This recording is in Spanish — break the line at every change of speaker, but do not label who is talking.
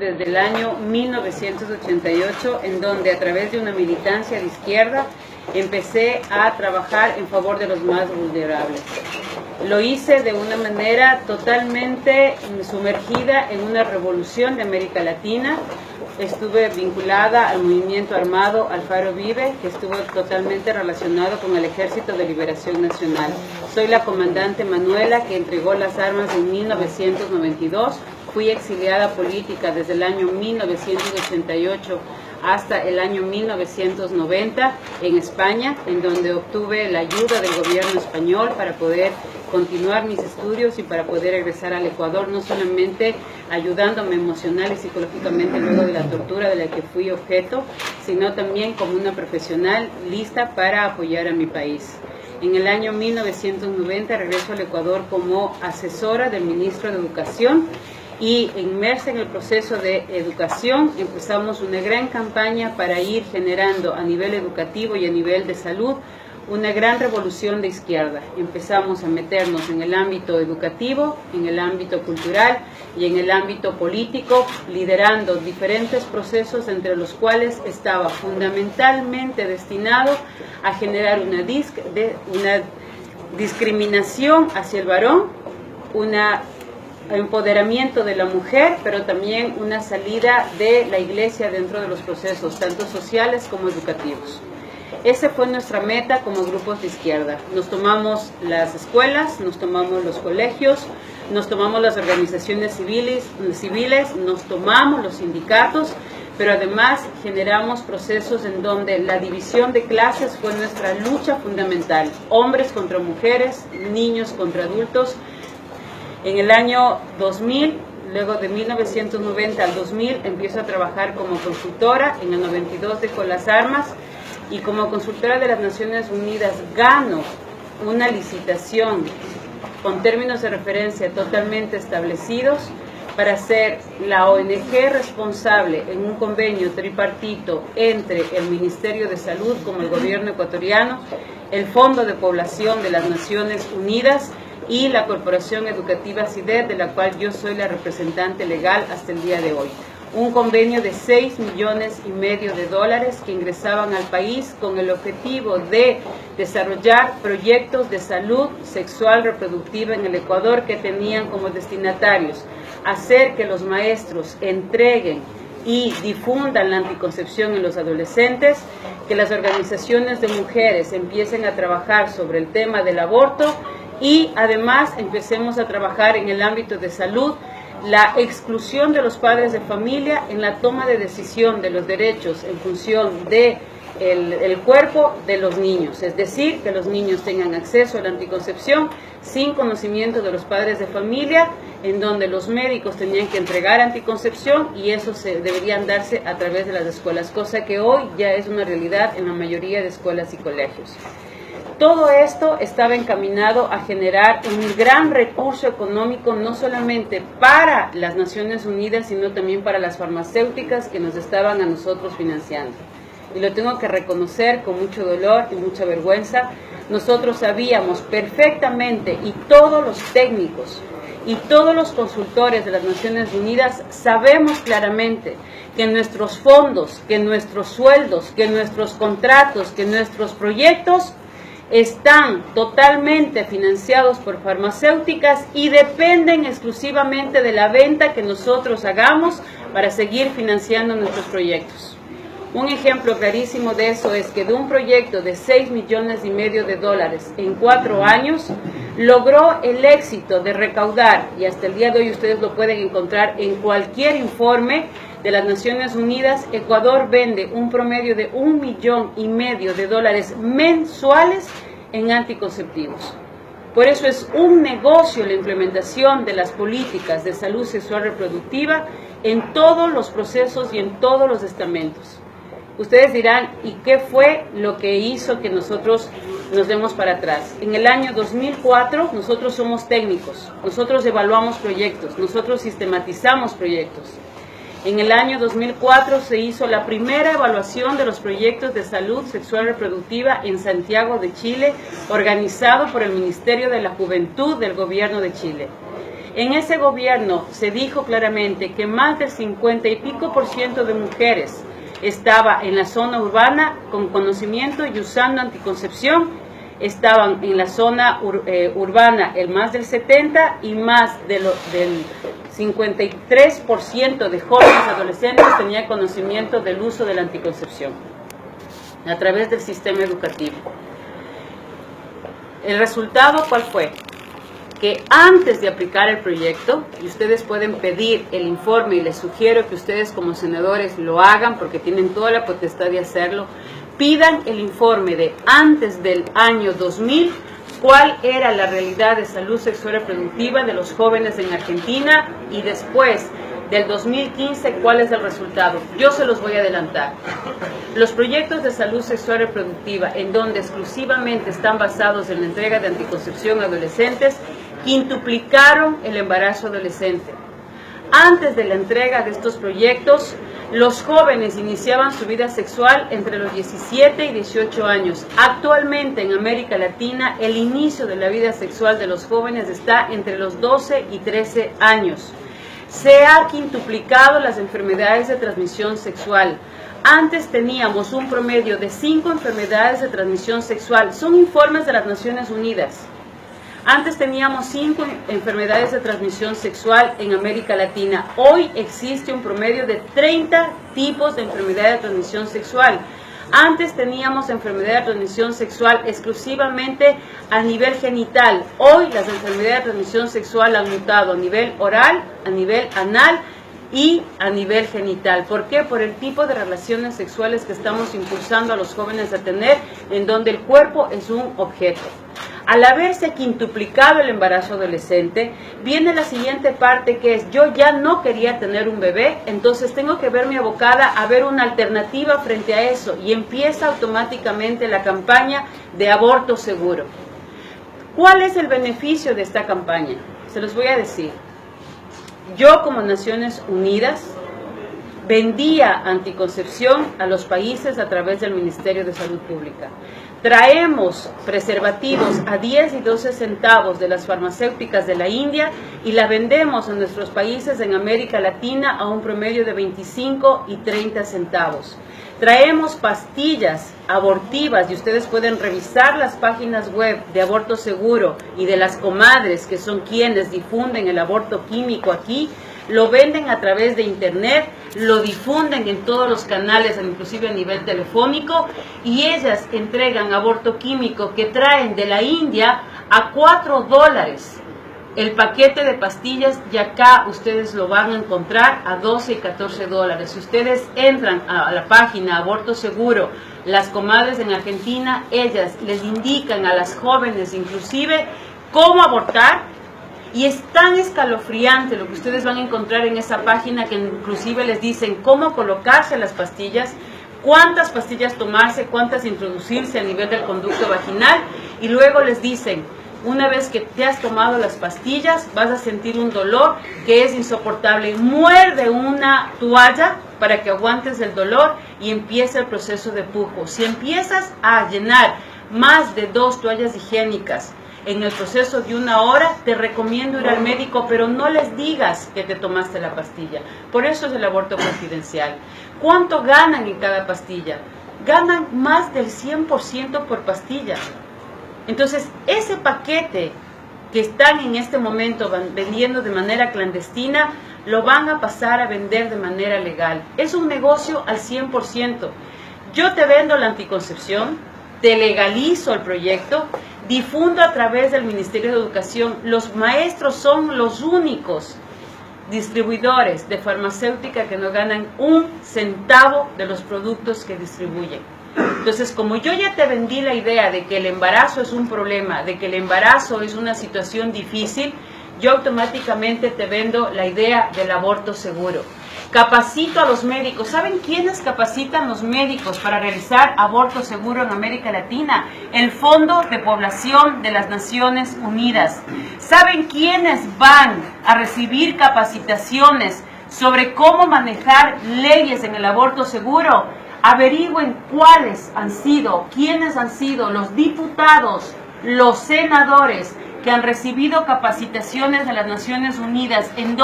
desde el año 1988, en donde a través de una militancia de izquierda empecé a trabajar en favor de los más vulnerables. Lo hice de una manera totalmente sumergida en una revolución de América Latina. Estuve vinculada al movimiento armado Alfaro Vive, que estuvo totalmente relacionado con el Ejército de Liberación Nacional. Soy la comandante Manuela, que entregó las armas en 1992. Fui exiliada política desde el año 1988 hasta el año 1990 en España, en donde obtuve la ayuda del gobierno español para poder continuar mis estudios y para poder regresar al Ecuador, no solamente ayudándome emocional y psicológicamente luego de la tortura de la que fui objeto, sino también como una profesional lista para apoyar a mi país. En el año 1990 regreso al Ecuador como asesora del ministro de Educación, y inmersa en el proceso de educación empezamos una gran campaña para ir generando a nivel educativo y a nivel de salud una gran revolución de izquierda. Empezamos a meternos en el ámbito educativo, en el ámbito cultural y en el ámbito político, liderando diferentes procesos entre los cuales estaba fundamentalmente destinado a generar una discriminación hacia el varón, una empoderamiento de la mujer, pero también una salida de la iglesia dentro de los procesos, tanto sociales como educativos. Esa fue nuestra meta como grupos de izquierda. Nos tomamos las escuelas, nos tomamos los colegios, nos tomamos las organizaciones civiles, nos tomamos los sindicatos, pero además generamos procesos en donde la división de clases fue nuestra lucha fundamental. Hombres contra mujeres, niños contra adultos. En el año 2000, luego de 1990 al 2000, empiezo a trabajar como consultora. En el 92 dejo las armas y como consultora de las Naciones Unidas gano una licitación con términos de referencia totalmente establecidos para ser la ONG responsable en un convenio tripartito entre el Ministerio de Salud como el gobierno ecuatoriano, el Fondo de Población de las Naciones Unidas y la Corporación Educativa CIDED, de la cual yo soy la representante legal hasta el día de hoy. Un convenio de $6,5 millones que ingresaban al país con el objetivo de desarrollar proyectos de salud sexual reproductiva en el Ecuador que tenían como destinatarios hacer que los maestros entreguen y difundan la anticoncepción en los adolescentes, que las organizaciones de mujeres empiecen a trabajar sobre el tema del aborto y además empecemos a trabajar en el ámbito de salud, la exclusión de los padres de familia en la toma de decisión de los derechos en función de el cuerpo de los niños, es decir, que los niños tengan acceso a la anticoncepción sin conocimiento de los padres de familia, en donde los médicos tenían que entregar anticoncepción y eso deberían darse a través de las escuelas, cosa que hoy ya es una realidad en la mayoría de escuelas y colegios. Todo esto estaba encaminado a generar un gran recurso económico, no solamente para las Naciones Unidas, sino también para las farmacéuticas que nos estaban a nosotros financiando. Y lo tengo que reconocer con mucho dolor y mucha vergüenza. Nosotros sabíamos perfectamente, y todos los técnicos y todos los consultores de las Naciones Unidas sabemos claramente que nuestros fondos, que nuestros sueldos, que nuestros contratos, que nuestros proyectos están totalmente financiados por farmacéuticas y dependen exclusivamente de la venta que nosotros hagamos para seguir financiando nuestros proyectos. Un ejemplo clarísimo de eso es que de un proyecto de $6,5 millones en 4 años, logró el éxito de recaudar, y hasta el día de hoy ustedes lo pueden encontrar en cualquier informe de las Naciones Unidas, Ecuador vende un promedio de $1,5 millones mensuales en anticonceptivos. Por eso es un negocio la implementación de las políticas de salud sexual reproductiva en todos los procesos y en todos los estamentos. Ustedes dirán, ¿y qué fue lo que hizo que nosotros nos demos para atrás? En el año 2004 nosotros somos técnicos, nosotros evaluamos proyectos, nosotros sistematizamos proyectos. En el año 2004 se hizo la primera evaluación de los proyectos de salud sexual reproductiva en Santiago de Chile, organizado por el Ministerio de la Juventud del Gobierno de Chile. En ese gobierno se dijo claramente que más del 50 y pico % de mujeres estaba en la zona urbana con conocimiento y usando anticoncepción, estaban en la zona urbana el más del 70 y más del 53% de jóvenes adolescentes tenía conocimiento del uso de la anticoncepción a través del sistema educativo. ¿El resultado cuál fue? Que antes de aplicar el proyecto, y ustedes pueden pedir el informe y les sugiero que ustedes como senadores lo hagan porque tienen toda la potestad de hacerlo, pidan el informe de antes del año 2000, cuál era la realidad de salud sexual y reproductiva de los jóvenes en Argentina y después del 2015, cuál es el resultado. Yo se los voy a adelantar. Los proyectos de salud sexual y reproductiva, en donde exclusivamente están basados en la entrega de anticoncepción a adolescentes, quintuplicaron el embarazo adolescente. Antes de la entrega de estos proyectos, los jóvenes iniciaban su vida sexual entre los 17 y 18 años. Actualmente en América Latina, el inicio de la vida sexual de los jóvenes está entre los 12 y 13 años. Se ha quintuplicado las enfermedades de transmisión sexual. Antes teníamos un promedio de 5 enfermedades de transmisión sexual. Son informes de las Naciones Unidas. Antes teníamos 5 enfermedades de transmisión sexual en América Latina. Hoy existe un promedio de 30 tipos de enfermedad de transmisión sexual. Antes teníamos enfermedad de transmisión sexual exclusivamente a nivel genital. Hoy las enfermedades de transmisión sexual han mutado a nivel oral, a nivel anal y a nivel genital. ¿Por qué? Por el tipo de relaciones sexuales que estamos impulsando a los jóvenes a tener, en donde el cuerpo es un objeto. Al haberse quintuplicado el embarazo adolescente, viene la siguiente parte, que es: yo ya no quería tener un bebé, entonces tengo que verme abocada a ver una alternativa frente a eso, y empieza automáticamente la campaña de aborto seguro. ¿Cuál es el beneficio de esta campaña? Se los voy a decir. Yo, como Naciones Unidas, vendía anticoncepción a los países a través del Ministerio de Salud Pública. Traemos preservativos a 10 y 12 centavos de las farmacéuticas de la India y la vendemos en nuestros países en América Latina a un promedio de 25 y 30 centavos. Traemos pastillas abortivas y ustedes pueden revisar las páginas web de Aborto Seguro y de las comadres, que son quienes difunden el aborto químico aquí. Lo venden a través de internet, lo difunden en todos los canales, inclusive a nivel telefónico, y ellas entregan aborto químico que traen de la India a $4 el paquete de pastillas, y acá ustedes lo van a encontrar a $12 y $14. Si ustedes entran a la página Aborto Seguro, las comadres en Argentina, ellas les indican a las jóvenes inclusive cómo abortar. Y es tan escalofriante lo que ustedes van a encontrar en esa página, que inclusive les dicen cómo colocarse las pastillas, cuántas pastillas tomarse, cuántas introducirse a nivel del conducto vaginal, y luego les dicen: una vez que te has tomado las pastillas, vas a sentir un dolor que es insoportable. Muerde una toalla para que aguantes el dolor y empieza el proceso de pujo. Si empiezas a llenar más de 2 toallas higiénicas en el proceso de 1 hora, te recomiendo ir al médico, pero no les digas que te tomaste la pastilla. Por eso es el aborto confidencial. ¿Cuánto ganan en cada pastilla? Ganan más del 100% por pastilla. Entonces, ese paquete que están en este momento vendiendo de manera clandestina, lo van a pasar a vender de manera legal. Es un negocio al 100%. Yo te vendo la anticoncepción, te legalizo el proyecto, difundo a través del Ministerio de Educación. Los maestros son los únicos distribuidores de farmacéutica que no ganan 1 centavo de los productos que distribuyen. Entonces, como yo ya te vendí la idea de que el embarazo es un problema, de que el embarazo es una situación difícil, yo automáticamente te vendo la idea del aborto seguro. Capacito a los médicos. ¿Saben quiénes capacitan los médicos para realizar aborto seguro en América Latina? El Fondo de Población de las Naciones Unidas. ¿Saben quiénes van a recibir capacitaciones sobre cómo manejar leyes en el aborto seguro? Averigüen quiénes han sido los diputados, los senadores que han recibido capacitaciones de las Naciones Unidas en